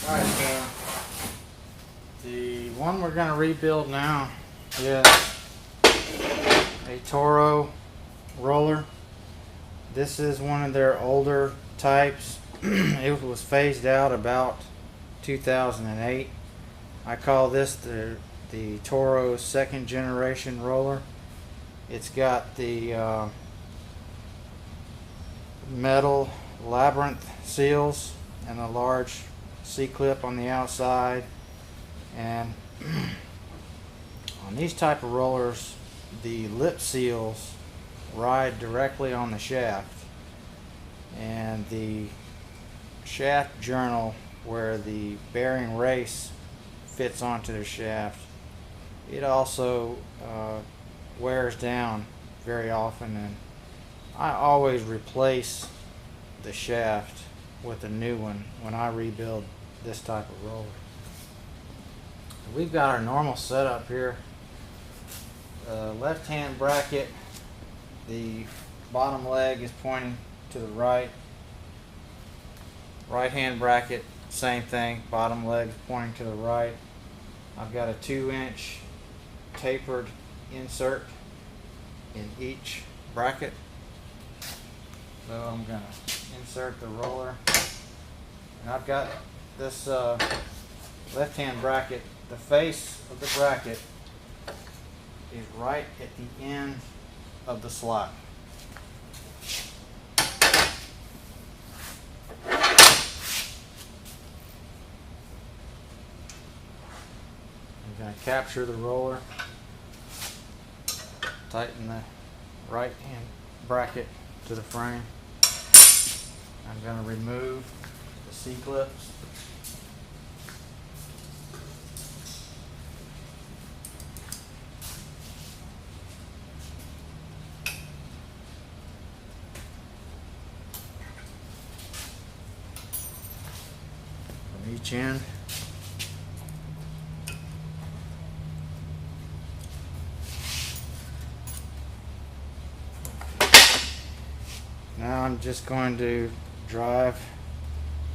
Alright, the one we're going to rebuild now is a Toro roller. This is one of their older types. It was phased out about 2008. I call this the Toro second generation roller. It's got the metal labyrinth seals and a large C-clip on the outside, and on these type of rollers the lip seals ride directly on the shaft, and the shaft journal where the bearing race fits onto the shaft, it also wears down very often, and I always replace the shaft with a new one when I rebuild this type of roller. We've got our normal setup here. Left hand bracket, the bottom leg is pointing to the right. Right hand bracket, same thing, bottom leg is pointing to the right. I've got a 2-inch tapered insert in each bracket. So I'm going to insert the roller, and I've got this left hand bracket. The face of the bracket is right at the end of the slot. I'm going to capture the roller, tighten the right hand bracket to the frame. I'm going to remove the C-clips. From each end. Now I'm just going to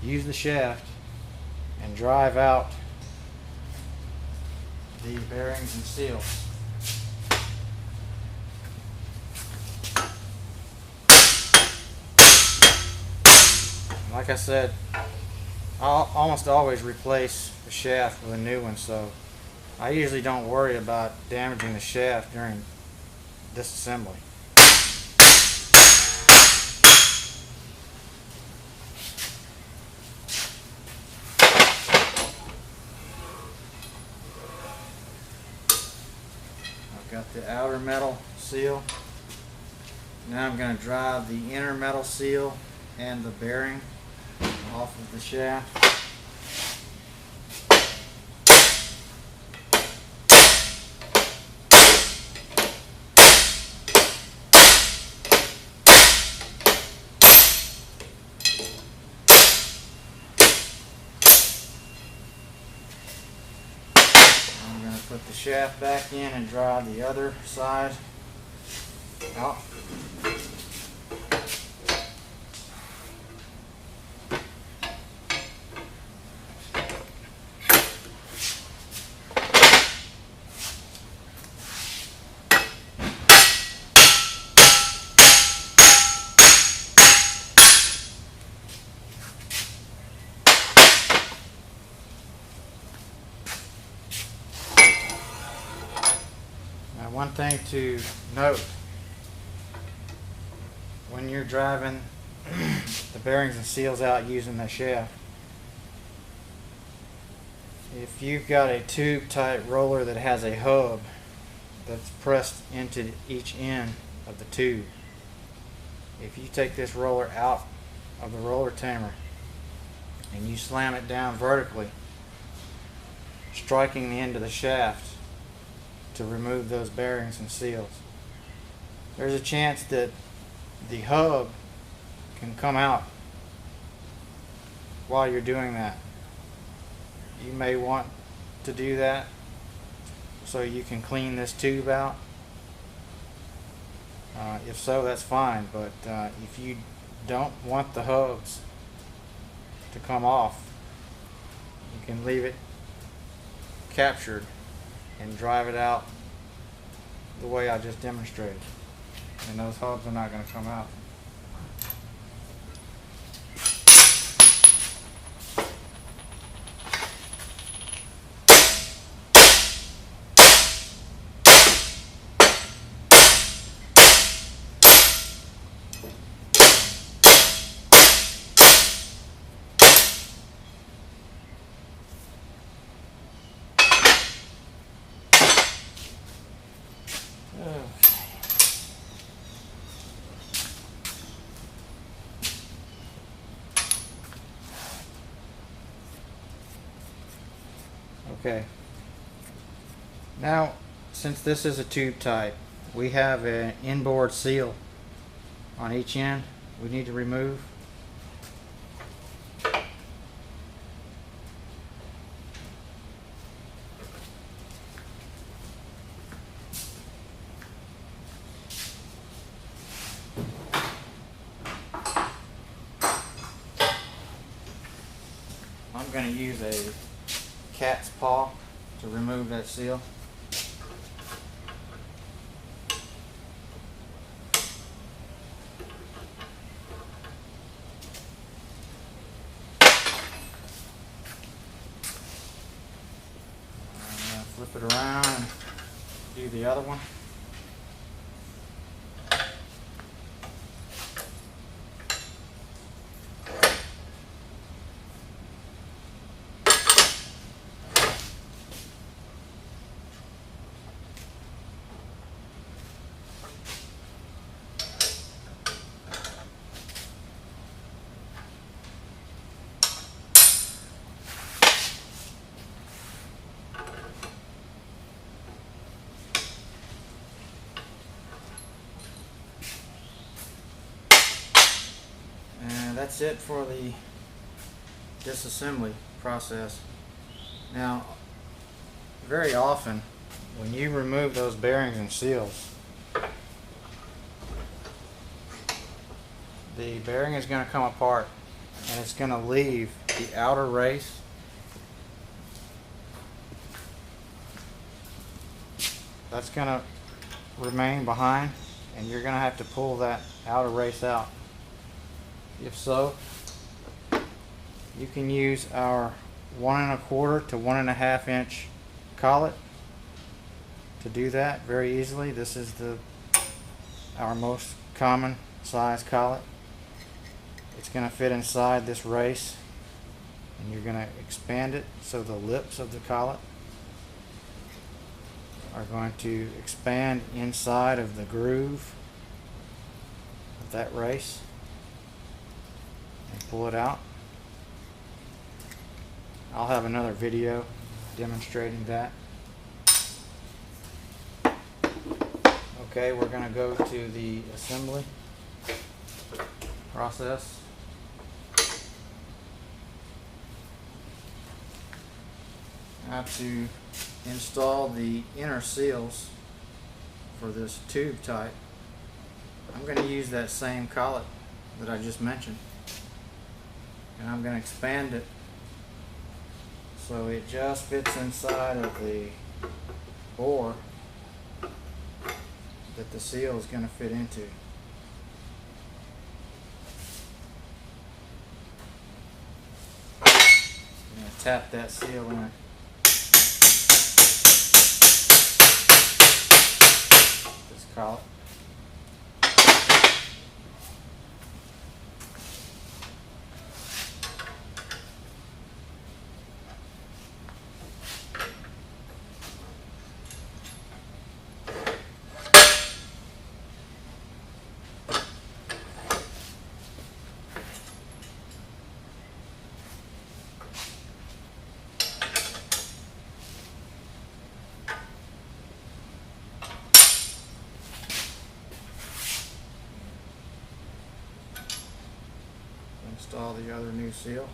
use the shaft and drive out the bearings and seals. Like I said, I'll almost always replace the shaft with a new one, so I usually don't worry about damaging the shaft during disassembly. Got the outer metal seal. Now I'm going to drive the inner metal seal and the bearing off of the shaft. Put the shaft back in and drive the other side out. One thing to note when you're driving the bearings and seals out using the shaft, if you've got a tube type roller that has a hub that's pressed into each end of the tube, if you take this roller out of the roller tamer and you slam it down vertically, striking the end of the shaft to remove those bearings and seals, there's a chance that the hub can come out while you're doing that. You may want to do that so you can clean this tube out. If so, that's fine, but if you don't want the hubs to come off, you can leave it captured and drive it out the way I just demonstrated, and those hubs are not going to come out. Okay, now since this is a tube type, we have an inboard seal on each end we need to remove. I'm going to use a cat's paw to remove that seal. Flip it around and do the other one. That's it for the disassembly process. Now, very often when you remove those bearings and seals, the bearing is going to come apart and it's going to leave the outer race that's going to remain behind, and you're going to have to pull that outer race out. If so, you can use our 1 1/4 to 1 1/2 inch collet to do that very easily. This is our most common size collet. It's going to fit inside this race, and you're going to expand it so the lips of the collet are going to expand inside of the groove of that race. And pull it out. I'll have another video demonstrating that. Okay, we're going to go to the assembly process. Now to install the inner seals for this tube type, I'm going to use that same collet that I just mentioned. And I'm going to expand it so it just fits inside of the bore that the seal is going to fit into. I'm going to tap that seal in. This collet. Install the other new seal.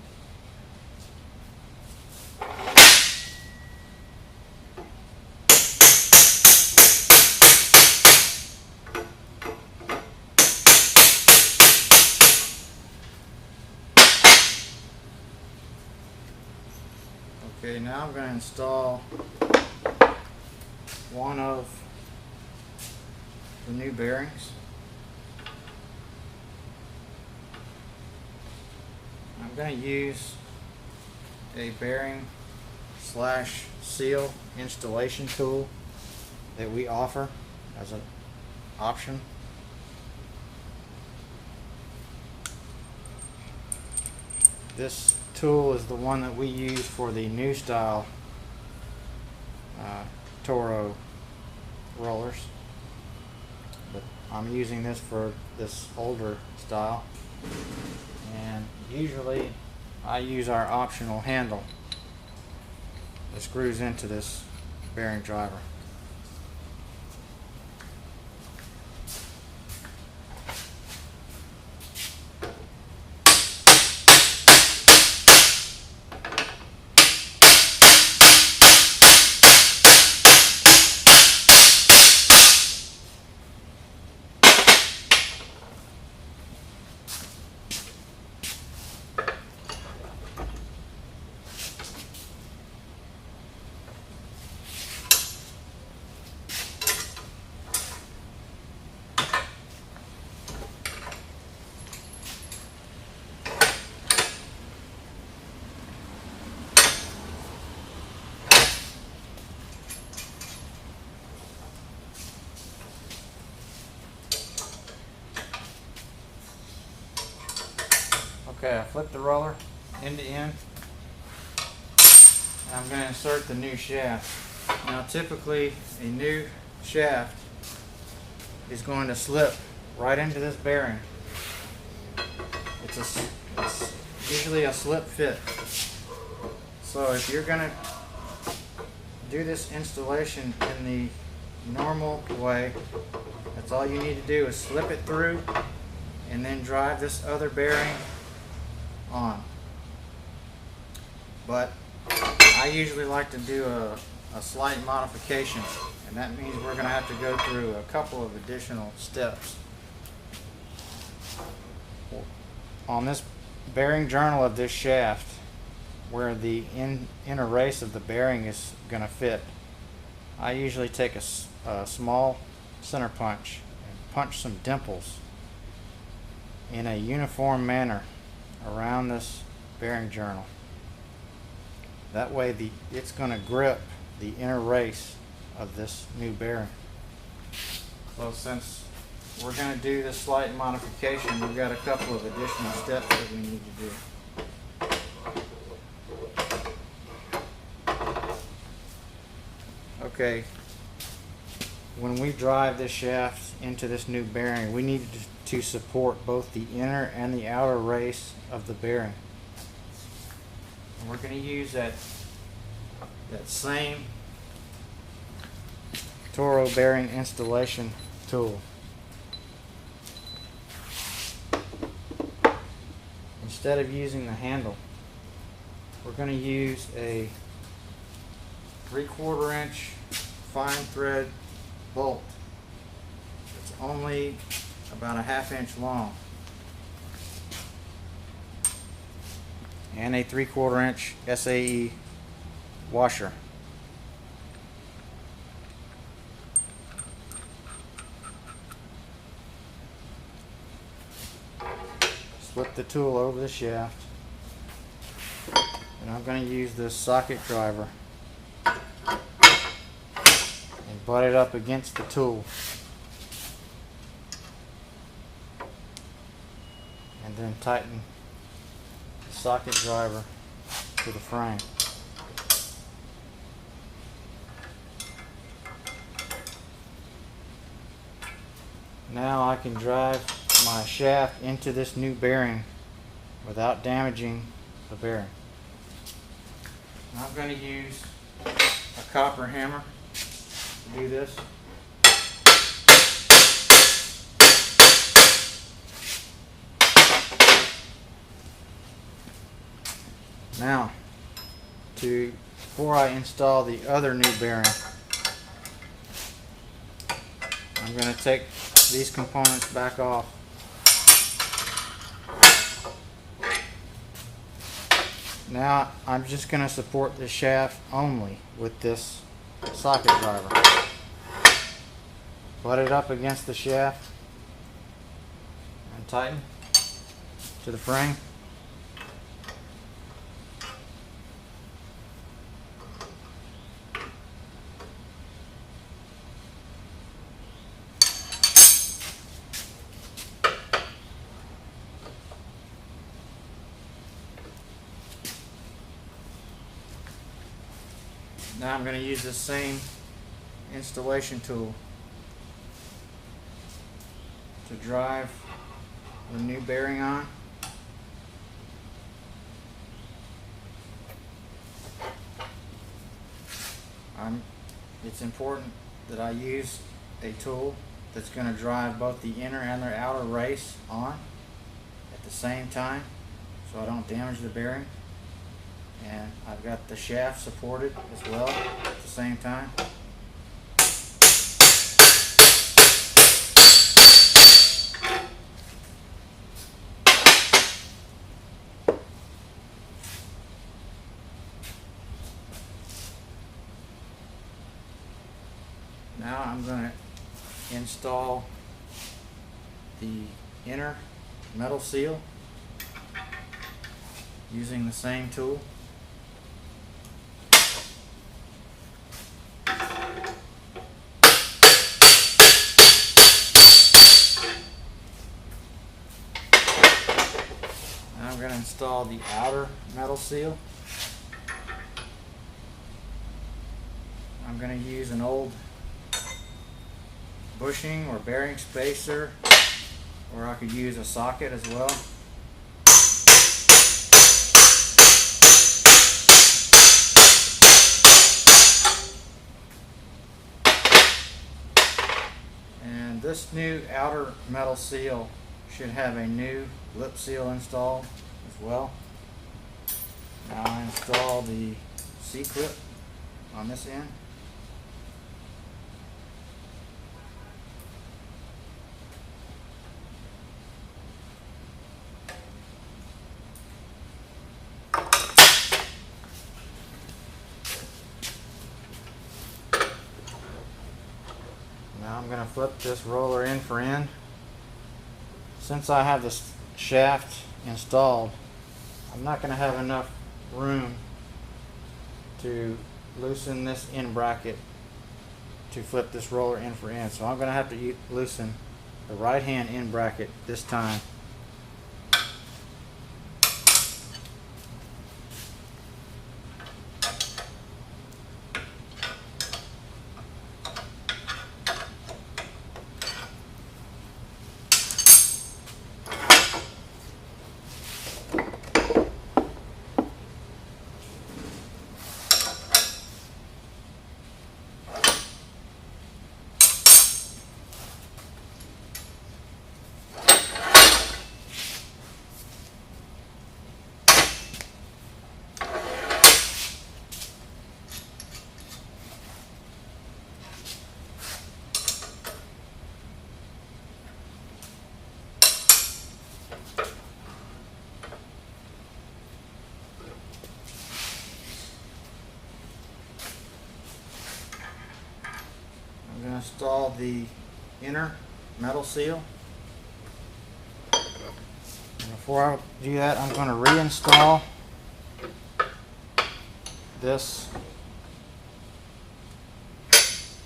Okay, now I'm going to install one of the new bearings. I'm going to use a bearing slash seal installation tool that we offer as an option. This tool is the one that we use for the new style Toro rollers, but I'm using this for this older style, and usually I use our optional handle that screws into this bearing driver. Okay, I flipped the roller end to end, and I'm going to insert the new shaft. Now typically a new shaft is going to slip right into this bearing. It's usually a slip fit. So if you're going to do this installation in the normal way, that's all you need to do is slip it through and then drive this other bearing on. But I usually like to do a slight modification, and that means we're going to have to go through a couple of additional steps. On this bearing journal of this shaft, where the inner race of the bearing is going to fit, I usually take a small center punch and punch some dimples in a uniform manner around this bearing journal. That way it's going to grip the inner race of this new bearing. So since we're going to do this slight modification, we've got a couple of additional steps that we need to do. Okay, when we drive this shaft into this new bearing, we need to support both the inner and the outer race of the bearing. And we're going to use that same Toro bearing installation tool. Instead of using the handle, we're going to use a 3/4 inch fine thread bolt. It's only about a 1/2 inch long, and a 3/4 inch SAE washer. Slip the tool over the shaft, and I'm going to use this socket driver and butt it up against the tool, and then tighten the socket driver to the frame. Now I can drive my shaft into this new bearing without damaging the bearing. I'm going to use a copper hammer to do this. Now, before I install the other new bearing, I'm going to take these components back off. Now I'm just going to support the shaft only with this socket driver. Butt it up against the shaft and tighten to the frame. Now I'm going to use the same installation tool to drive the new bearing on. It's important that I use a tool that's going to drive both the inner and the outer race on at the same time so I don't damage the bearing. And I've got the shaft supported as well at the same time. Now I'm going to install the inner metal seal using the same tool. Now I'm going to install the outer metal seal. I'm going to use an old bushing or bearing spacer, or I could use a socket as well. And this new outer metal seal should have a new lip seal installed as well. Now I install the C-clip on this end. Now I'm going to flip this roller end for end. Since I have this shaft installed, I'm not going to have enough room to loosen this end bracket to flip this roller end for end. So I'm going to have to loosen the right hand end bracket this time. I'm going to install the inner metal seal. And before I do that, I'm going to reinstall this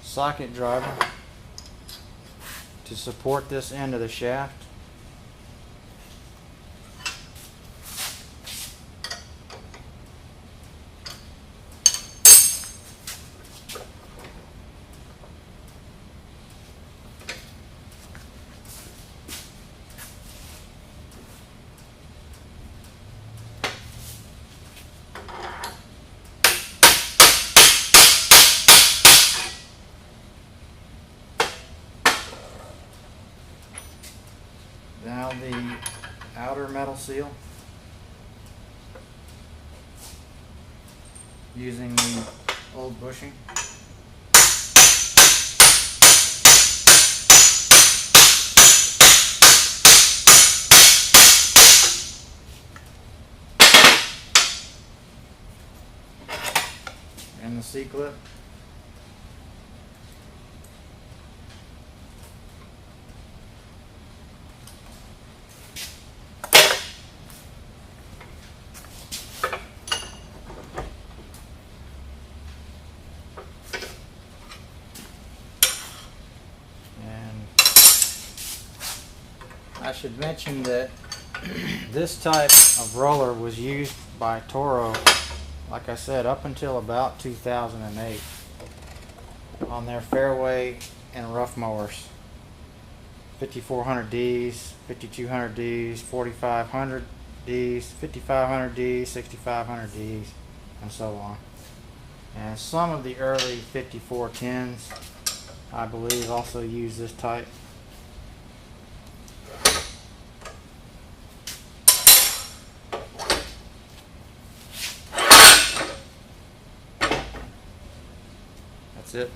socket driver to support this end of the shaft. Now the outer metal seal, using the old bushing. in the C-clip. I should mention that this type of roller was used by Toro, like I said, up until about 2008 on their fairway and rough mowers. 5400Ds, 5200Ds, 4500Ds, 5500Ds, 6500Ds, and so on. And some of the early 5410s, I believe, also use this type. That's it.